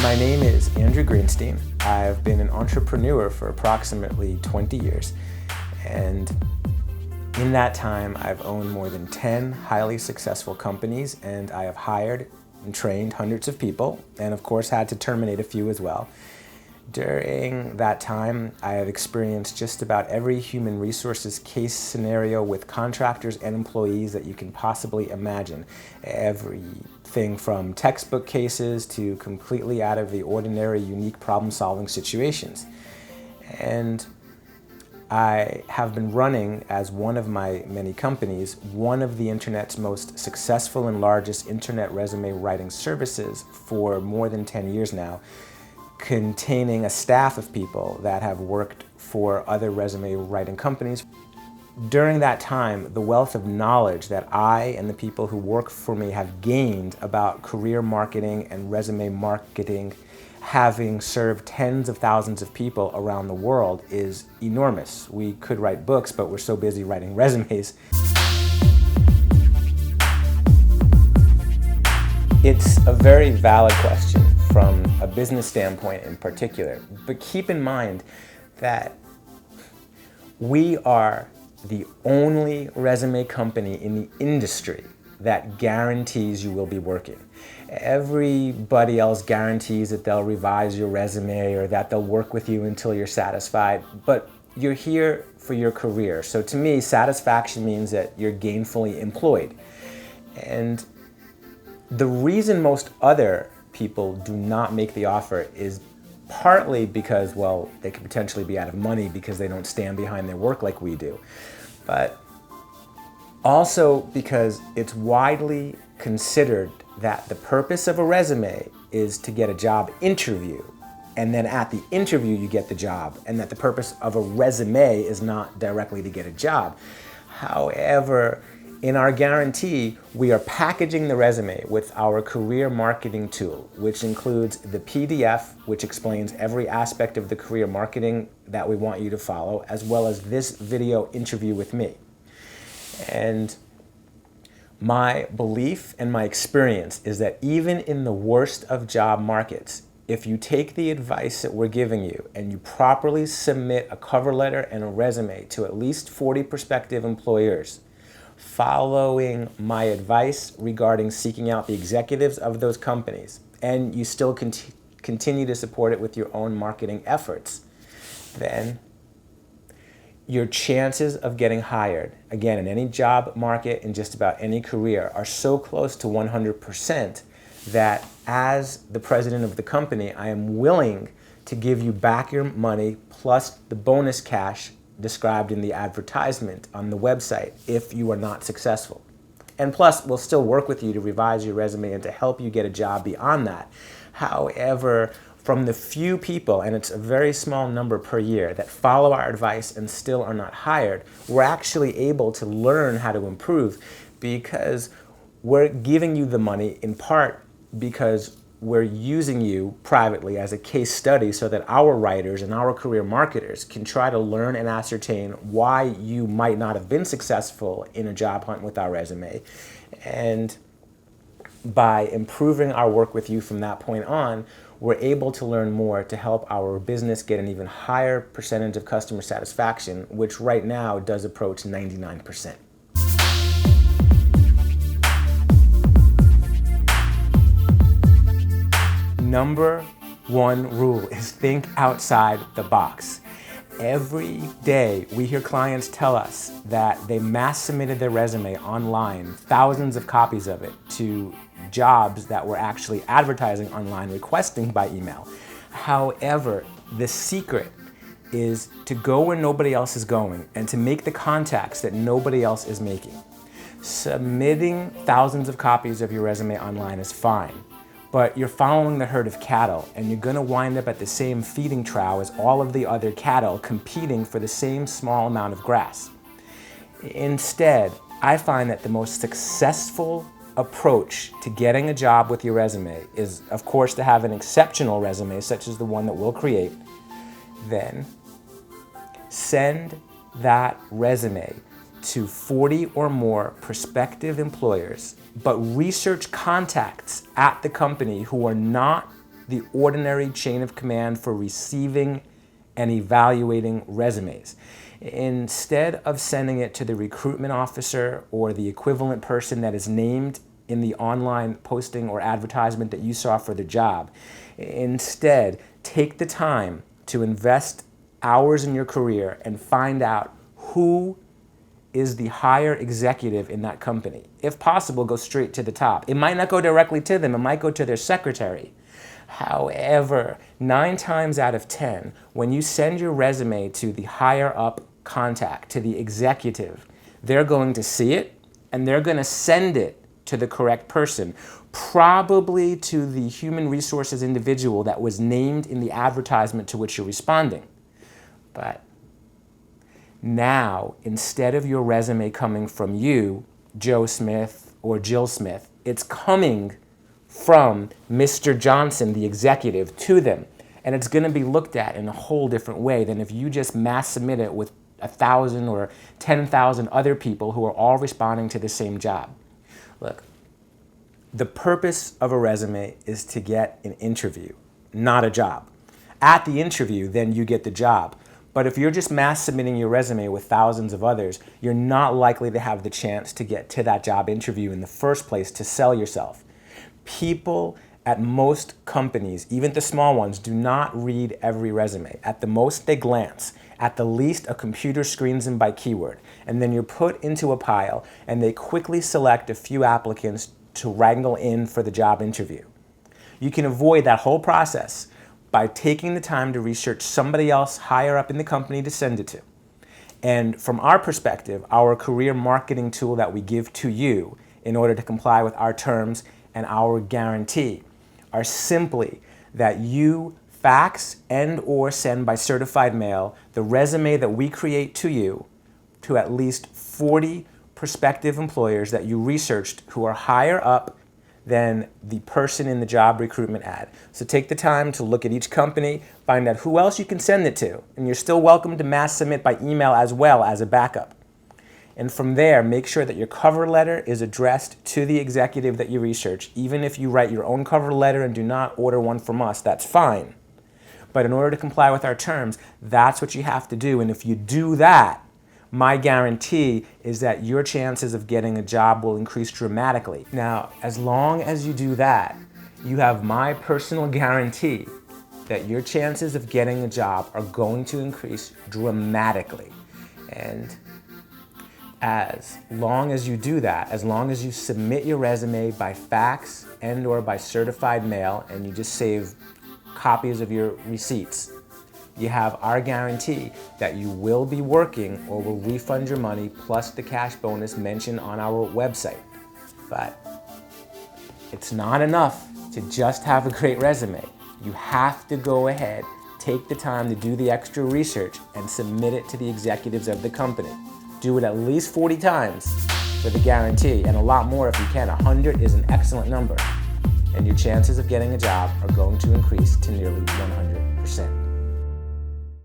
My name is Andrew Greenstein. I've been an entrepreneur for approximately 20 years, and in that time I've owned more than 10 highly successful companies, and I have hired and trained hundreds of people, and of course had to terminate a few as well. During that time, I have experienced just about every human resources case scenario with contractors and employees that you can possibly imagine. Everything from textbook cases to completely out of the ordinary, unique problem-solving situations. And I have been running, as one of my many companies, one of the internet's most successful and largest internet resume writing services for more than 10 years now, containing a staff of people that have worked for other resume writing companies. During that time, the wealth of knowledge that I and the people who work for me have gained about career marketing and resume marketing, having served tens of thousands of people around the world, is enormous. We could write books, but we're so busy writing resumes. It's a very valid question from a business standpoint in particular, but keep in mind that we are the only resume company in the industry that guarantees you will be working. Everybody else guarantees that they'll revise your resume or that they'll work with you until you're satisfied, but you're here for your career. So to me, satisfaction means that you're gainfully employed. And the reason most other people do not make the offer is partly because, well, they could potentially be out of money because they don't stand behind their work like we do, but also because it's widely considered that the purpose of a resume is to get a job interview, and then at the interview you get the job, and that the purpose of a resume is not directly to get a job. However, in our guarantee, we are packaging the resume with our career marketing tool, which includes the PDF, which explains every aspect of the career marketing that we want you to follow, as well as this video interview with me. And my belief and my experience is that even in the worst of job markets, if you take the advice that we're giving you and you properly submit a cover letter and a resume to at least 40 prospective employers, following my advice regarding seeking out the executives of those companies, and you still continue to support it with your own marketing efforts, then your chances of getting hired, again, in any job market, in just about any career, are so close to 100% that as the president of the company, I am willing to give you back your money plus the bonus cash described in the advertisement on the website if you are not successful. And plus, we'll still work with you to revise your resume and to help you get a job beyond that. However, from the few people, and it's a very small number per year, that follow our advice and still are not hired, we're actually able to learn how to improve because we're giving you the money in part because we're using you privately as a case study so that our writers and our career marketers can try to learn and ascertain why you might not have been successful in a job hunt with our resume. And by improving our work with you from that point on, we're able to learn more to help our business get an even higher percentage of customer satisfaction, which right now does approach 99%. Number one rule is think outside the box. Every day we hear clients tell us that they mass submitted their resume online, thousands of copies of it, to jobs that were actually advertising online, requesting by email. However, the secret is to go where nobody else is going and to make the contacts that nobody else is making. Submitting thousands of copies of your resume online is fine, but you're following the herd of cattle, and you're gonna wind up at the same feeding trough as all of the other cattle competing for the same small amount of grass. Instead, I find that the most successful approach to getting a job with your resume is, of course, to have an exceptional resume, such as the one that we'll create. Then send that resume to 40 or more prospective employers, but research contacts at the company who are not the ordinary chain of command for receiving and evaluating resumes. Instead of sending it to the recruitment officer or the equivalent person that is named in the online posting or advertisement that you saw for the job, instead, take the time to invest hours in your career and find out who is the higher executive in that company. If possible, go straight to the top. It might not go directly to them, it might go to their secretary. However, 9 times out of 10, when you send your resume to the higher up contact, to the executive, they're going to see it and they're going to send it to the correct person, probably to the human resources individual that was named in the advertisement to which you're responding. But now, instead of your resume coming from you, Joe Smith or Jill Smith, it's coming from Mr. Johnson, the executive, to them. And it's going to be looked at in a whole different way than if you just mass submit it with 1,000 or 10,000 other people who are all responding to the same job. Look, the purpose of a resume is to get an interview, not a job. At the interview, then you get the job. But if you're just mass submitting your resume with thousands of others, you're not likely to have the chance to get to that job interview in the first place to sell yourself. People at most companies, even the small ones, do not read every resume. At the most, they glance. At the least, a computer screens them by keyword. And then you're put into a pile, and they quickly select a few applicants to wrangle in for the job interview. You can avoid that whole process by taking the time to research somebody else higher up in the company to send it to. And from our perspective, our career marketing tool that we give to you in order to comply with our terms and our guarantee are simply that you fax and or send by certified mail the resume that we create to you to at least 40 prospective employers that you researched who are higher up than the person in the job recruitment ad. So take the time to look at each company, find out who else you can send it to, and you're still welcome to mass submit by email as well as a backup. And from there, make sure that your cover letter is addressed to the executive that you research. Even if you write your own cover letter and do not order one from us, that's fine. But in order to comply with our terms, that's what you have to do. And if you do that, my guarantee is that your chances of getting a job will increase dramatically. Now, as long as you do that, you have my personal guarantee that your chances of getting a job are going to increase dramatically. And as long as you do that, as long as you submit your resume by fax and or by certified mail, and you just save copies of your receipts, you have our guarantee that you will be working or will refund your money plus the cash bonus mentioned on our website. But it's not enough to just have a great resume. You have to go ahead, take the time to do the extra research and submit it to the executives of the company. Do it at least 40 times for the guarantee, and a lot more if you can. 100 is an excellent number, and your chances of getting a job are going to increase to nearly 100%.